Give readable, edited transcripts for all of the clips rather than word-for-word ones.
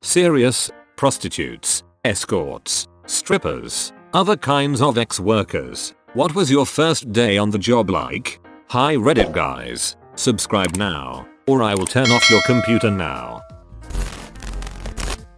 Serious, prostitutes, escorts, strippers, other kinds of ex-workers. What was your first day on the job like? Hi Reddit guys, subscribe now, or I will turn off your computer now.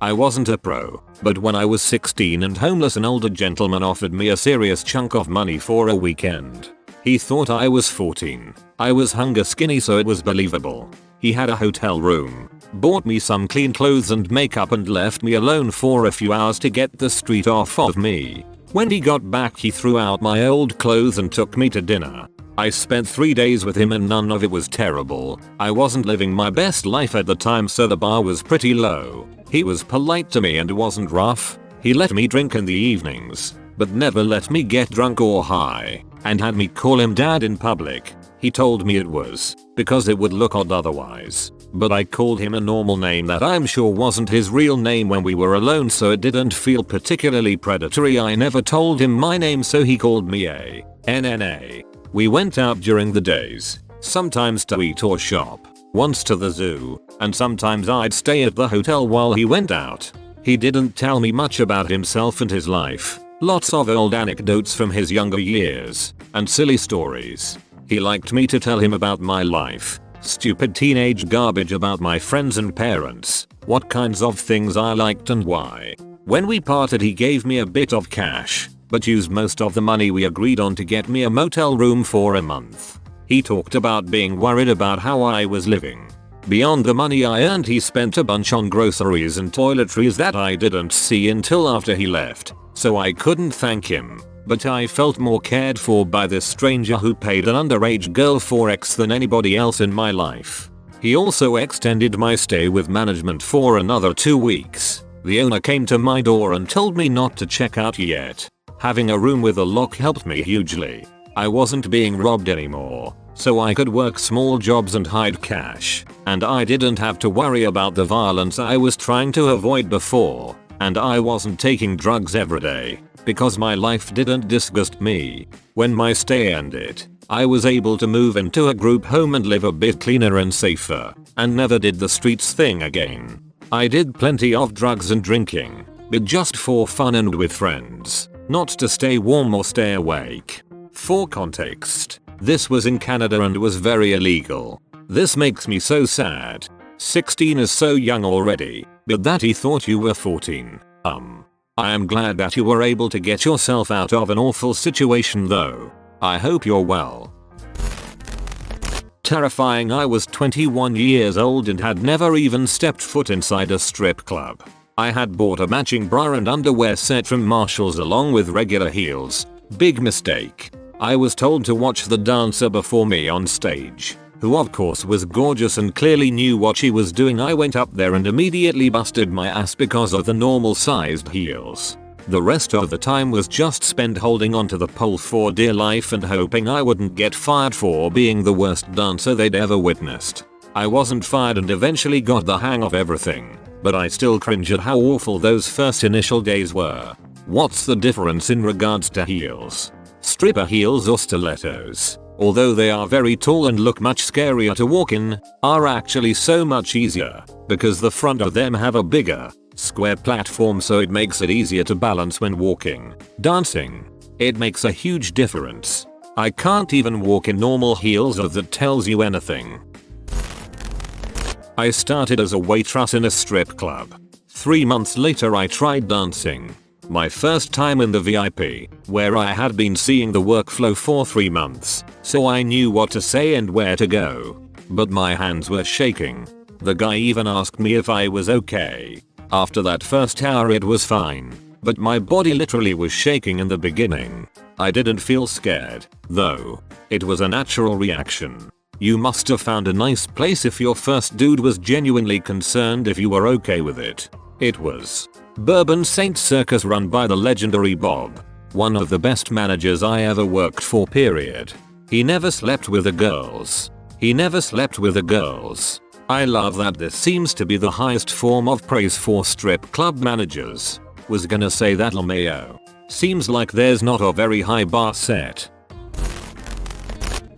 I wasn't a pro, but when I was 16 and homeless, an older gentleman offered me a serious chunk of money for a weekend. He thought I was 14. I was hunger skinny, so it was believable. He had a hotel room, bought me some clean clothes and makeup, and left me alone for a few hours to get the street off of me. When he got back, he threw out my old clothes and took me to dinner. I spent 3 days with him and none of it was terrible. I wasn't living my best life at the time, so the bar was pretty low. He was polite to me and wasn't rough. He let me drink in the evenings, but never let me get drunk or high, and had me call him dad in public. He told me it was because it would look odd otherwise, but I called him a normal name that I'm sure wasn't his real name when we were alone, so it didn't feel particularly predatory. I never told him my name, so he called me a NNA. We went out during the days, sometimes to eat or shop, once to the zoo, and sometimes I'd stay at the hotel while he went out. He didn't tell me much about himself and his life, lots of old anecdotes from his younger years, and silly stories. He liked me to tell him about my life, stupid teenage garbage about my friends and parents, what kinds of things I liked and why. When we parted, he gave me a bit of cash, but used most of the money we agreed on to get me a motel room for a month. He talked about being worried about how I was living. Beyond the money I earned, he spent a bunch on groceries and toiletries that I didn't see until after he left, so I couldn't thank him. But I felt more cared for by this stranger who paid an underage girl for X than anybody else in my life. He also extended my stay with management for another 2 weeks. The owner came to my door and told me not to check out yet. Having a room with a lock helped me hugely. I wasn't being robbed anymore, so I could work small jobs and hide cash, and I didn't have to worry about the violence I was trying to avoid before, and I wasn't taking drugs every day, because my life didn't disgust me. When my stay ended, I was able to move into a group home and live a bit cleaner and safer, and never did the streets thing again. I did plenty of drugs and drinking, but just for fun and with friends, not to stay warm or stay awake. For context, this was in Canada and was very illegal. This makes me so sad. 16 is so young already, but that he thought you were 14. I am glad that you were able to get yourself out of an awful situation though. I hope you're well. Terrifying. I was 21 years old and had never even stepped foot inside a strip club. I had bought a matching bra and underwear set from Marshalls along with regular heels. Big mistake. I was told to watch the dancer before me on stage, who of course was gorgeous and clearly knew what she was doing. I went up there and immediately busted my ass because of the normal sized heels. The rest of the time was just spent holding onto the pole for dear life and hoping I wouldn't get fired for being the worst dancer they'd ever witnessed. I wasn't fired and eventually got the hang of everything, but I still cringe at how awful those first initial days were. What's the difference in regards to heels? Stripper heels or stilettos, although they are very tall and look much scarier to walk in, are actually so much easier, because the front of them have a bigger, square platform, so it makes it easier to balance when walking. Dancing. It makes a huge difference. I can't even walk in normal heels if that tells you anything. I started as a waitress in a strip club. 3 months later I tried dancing. My first time in the VIP, where I had been seeing the workflow for 3 months, so I knew what to say and where to go. But my hands were shaking. The guy even asked me if I was okay. After that first hour it was fine, but my body literally was shaking in the beginning. I didn't feel scared, though. It was a natural reaction. You must have found a nice place if your first dude was genuinely concerned if you were okay with it. It was Bourbon Saint Circus, run by the legendary Bob. One of the best managers I ever worked for, period. He never slept with the girls. I love that this seems to be the highest form of praise for strip club managers. Was gonna say that LMAO. Seems like there's not a very high bar set.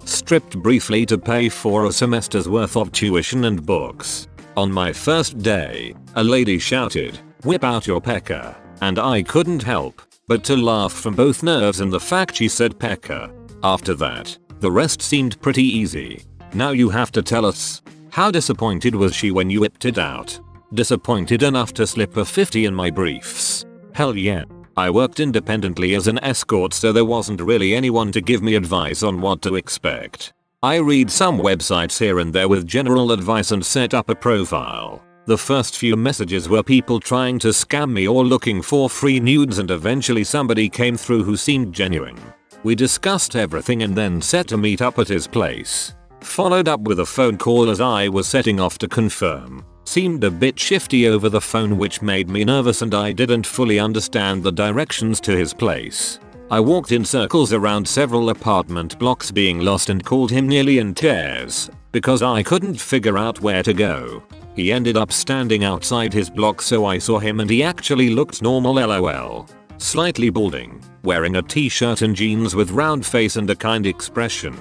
Stripped briefly to pay for a semester's worth of tuition and books. On my first day, a lady shouted, "Whip out your pecker," and I couldn't help but to laugh from both nerves and the fact she said pecker. After that, the rest seemed pretty easy. Now you have to tell us, how disappointed was she when you whipped it out? Disappointed enough to slip a 50 in my briefs? Hell yeah. I worked independently as an escort, so there wasn't really anyone to give me advice on what to expect. I read some websites here and there with general advice and set up a profile. The first few messages were people trying to scam me or looking for free nudes, and eventually somebody came through who seemed genuine. We discussed everything and then set to meet up at his place. Followed up with a phone call as I was setting off to confirm. Seemed a bit shifty over the phone, which made me nervous, and I didn't fully understand the directions to his place. I walked in circles around several apartment blocks being lost and called him nearly in tears because I couldn't figure out where to go. He ended up standing outside his block, so I saw him and he actually looked normal, lol. Slightly balding, wearing a t-shirt and jeans with round face and a kind expression.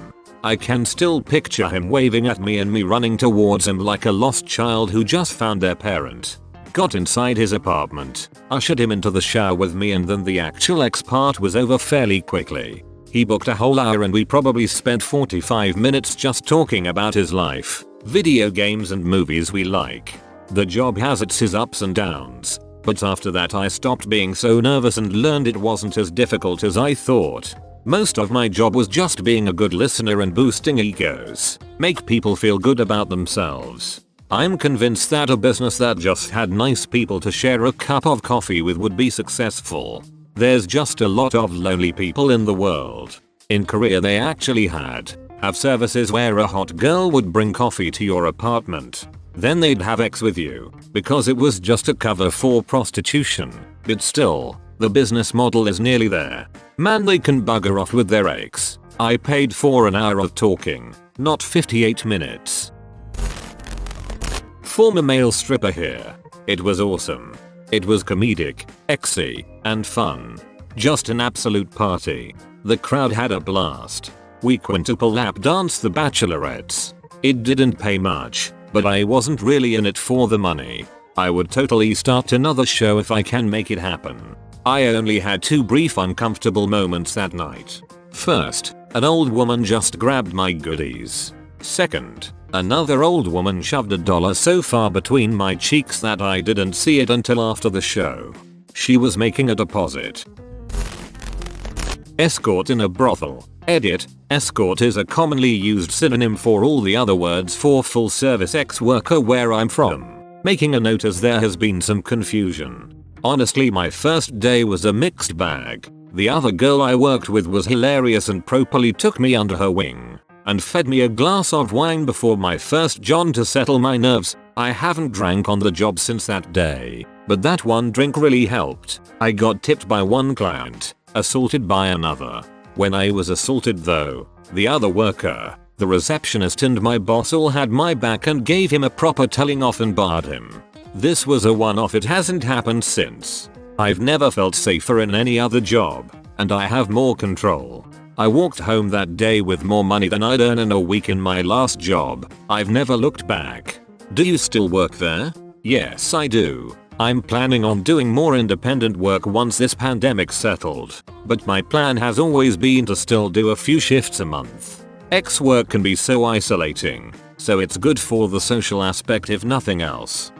I can still picture him waving at me and me running towards him like a lost child who just found their parent. Got inside his apartment, ushered him into the shower with me, and then the actual X part was over fairly quickly. He booked a whole hour and we probably spent 45 minutes just talking about his life, video games and movies we like. The job has its ups and downs, but after that I stopped being so nervous and learned it wasn't as difficult as I thought. Most of my job was just being a good listener and boosting egos, make people feel good about themselves. I'm convinced that a business that just had nice people to share a cup of coffee with would be successful. There's just a lot of lonely people in the world. In Korea they actually have services where a hot girl would bring coffee to your apartment. Then they'd have sex with you, because it was just a cover for prostitution. But still, the business model is nearly there. Man, they can bugger off with their ex. I paid for an hour of talking, not 58 minutes. Former male stripper here. It was awesome. It was comedic, exy, and fun. Just an absolute party. The crowd had a blast. We quintuple lap danced the bachelorettes. It didn't pay much, but I wasn't really in it for the money. I would totally start another show if I can make it happen. I only had 2 brief uncomfortable moments that night. First, an old woman just grabbed my goodies. Second, another old woman shoved $1 so far between my cheeks that I didn't see it until after the show. She was making a deposit. Escort in a brothel. Edit. Escort is a commonly used synonym for all the other words for full service ex worker where I'm from. Making a note as there has been some confusion. Honestly, my first day was a mixed bag. The other girl I worked with was hilarious and properly took me under her wing and fed me a glass of wine before my first John to settle my nerves. I haven't drank on the job since that day, but that one drink really helped. I got tipped by one client, assaulted by another. When I was assaulted though, the other worker, the receptionist and my boss all had my back and gave him a proper telling off and barred him. This was a one-off, it hasn't happened since. I've never felt safer in any other job, and I have more control. I walked home that day with more money than I'd earn in a week in my last job. I've never looked back. Do you still work there? Yes, I do. I'm planning on doing more independent work once this pandemic's settled, but my plan has always been to still do a few shifts a month. Ex work can be so isolating, so it's good for the social aspect if nothing else.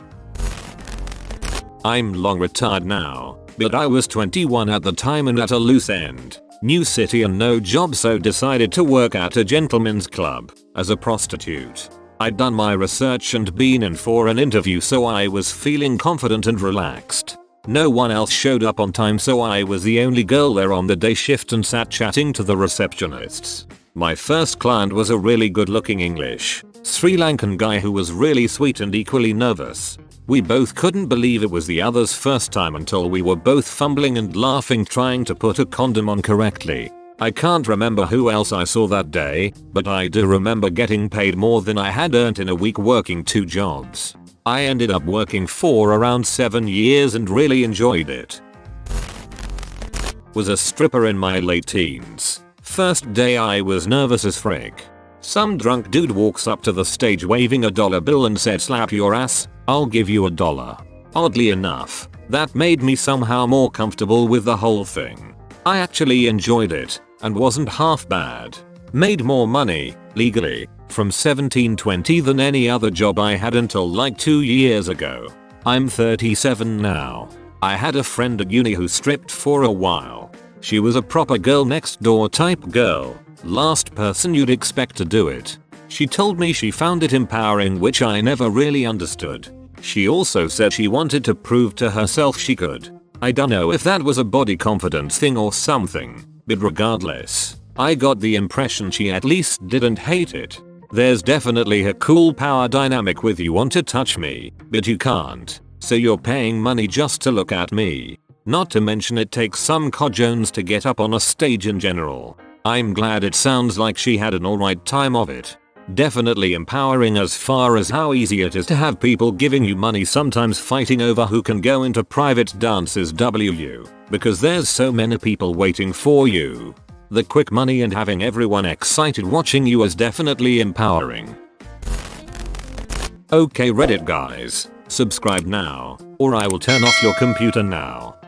I'm long retired now, but I was 21 at the time and at a loose end. New city and no job, so decided to work at a gentleman's club as a prostitute. I'd done my research and been in for an interview, so I was feeling confident and relaxed. No one else showed up on time, so I was the only girl there on the day shift and sat chatting to the receptionists. My first client was a really good looking English Sri Lankan guy who was really sweet and equally nervous. We both couldn't believe it was the other's first time until we were both fumbling and laughing trying to put a condom on correctly. I can't remember who else I saw that day, but I do remember getting paid more than I had earned in a week working 2 jobs. I ended up working for around 7 years and really enjoyed it. Was a stripper in my late teens. First day I was nervous as frick. Some drunk dude walks up to the stage waving a dollar bill and said slap your ass, I'll give you $1. Oddly enough, that made me somehow more comfortable with the whole thing. I actually enjoyed it, and wasn't half bad. Made more money, legally, from 1720 than any other job I had until like 2 years ago. I'm 37 now. I had a friend at uni who stripped for a while. She was a proper girl next door type girl. Last person you'd expect to do it. She told me she found it empowering, which I never really understood. She also said she wanted to prove to herself she could. I don't know if that was a body confidence thing or something, but regardless, I got the impression she at least didn't hate it. There's definitely a cool power dynamic with you want to touch me, but you can't, so you're paying money just to look at me. Not to mention it takes some cojones to get up on a stage in general. I'm glad it sounds like she had an alright time of it. Definitely empowering as far as how easy it is to have people giving you money, sometimes fighting over who can go into private dances because there's so many people waiting for you. The quick money and having everyone excited watching you is definitely empowering. Okay Reddit guys, subscribe now, or I will turn off your computer now.